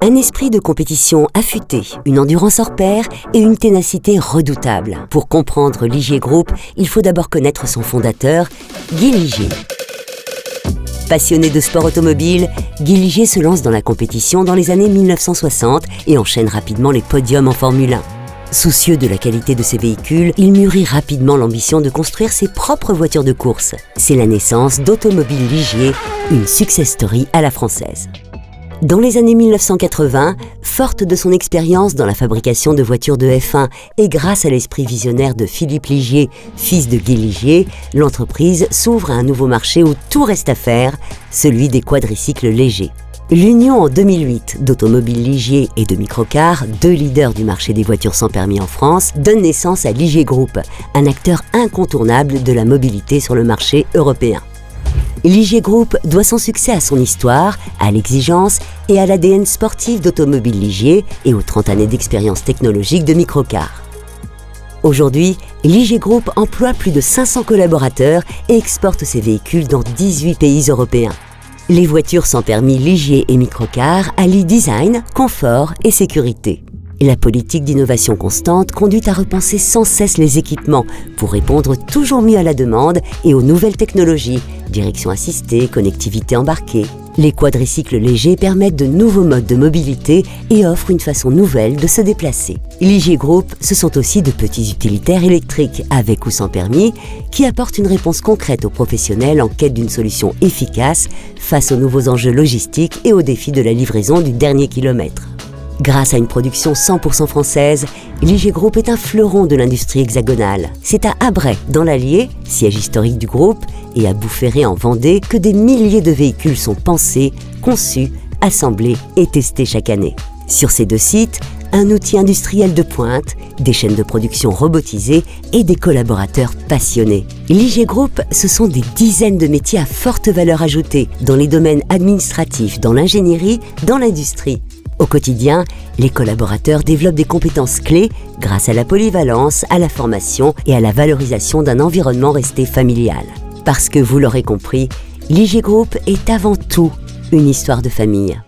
Un esprit de compétition affûté, une endurance hors pair et une ténacité redoutable. Pour comprendre Ligier Group, il faut d'abord connaître son fondateur, Guy Ligier. Passionné de sport automobile, Guy Ligier se lance dans la compétition dans les années 1960 et enchaîne rapidement les podiums en Formule 1. Soucieux de la qualité de ses véhicules, il mûrit rapidement l'ambition de construire ses propres voitures de course. C'est la naissance d'Automobile Ligier, une success story à la française. Dans les années 1980, forte de son expérience dans la fabrication de voitures de F1 et grâce à l'esprit visionnaire de Philippe Ligier, fils de Guy Ligier, l'entreprise s'ouvre à un nouveau marché où tout reste à faire, celui des quadricycles légers. L'union en 2008 d'Automobile Ligier et de Microcar, deux leaders du marché des voitures sans permis en France, donne naissance à Ligier Group, un acteur incontournable de la mobilité sur le marché européen. Ligier Group doit son succès à son histoire, à l'exigence et à l'ADN sportif d'Automobile Ligier et aux 30 années d'expérience technologique de Microcar. Aujourd'hui, Ligier Group emploie plus de 500 collaborateurs et exporte ses véhicules dans 18 pays européens. Les voitures sans permis Ligier et Microcar allient design, confort et sécurité. La politique d'innovation constante conduit à repenser sans cesse les équipements pour répondre toujours mieux à la demande et aux nouvelles technologies, direction assistée, connectivité embarquée. Les quadricycles légers permettent de nouveaux modes de mobilité et offrent une façon nouvelle de se déplacer. Ligier Group, ce sont aussi de petits utilitaires électriques, avec ou sans permis, qui apportent une réponse concrète aux professionnels en quête d'une solution efficace face aux nouveaux enjeux logistiques et aux défis de la livraison du dernier kilomètre. Grâce à une production 100% française, Ligier Group est un fleuron de l'industrie hexagonale. C'est à Abray, dans l'Allier, siège historique du groupe, et à Boufféré en Vendée, que des milliers de véhicules sont pensés, conçus, assemblés et testés chaque année. Sur ces deux sites, un outil industriel de pointe, des chaînes de production robotisées et des collaborateurs passionnés. Ligier Group, ce sont des dizaines de métiers à forte valeur ajoutée dans les domaines administratifs, dans l'ingénierie, dans l'industrie. Au quotidien, les collaborateurs développent des compétences clés grâce à la polyvalence, à la formation et à la valorisation d'un environnement resté familial. Parce que vous l'aurez compris, Ligier Group est avant tout une histoire de famille.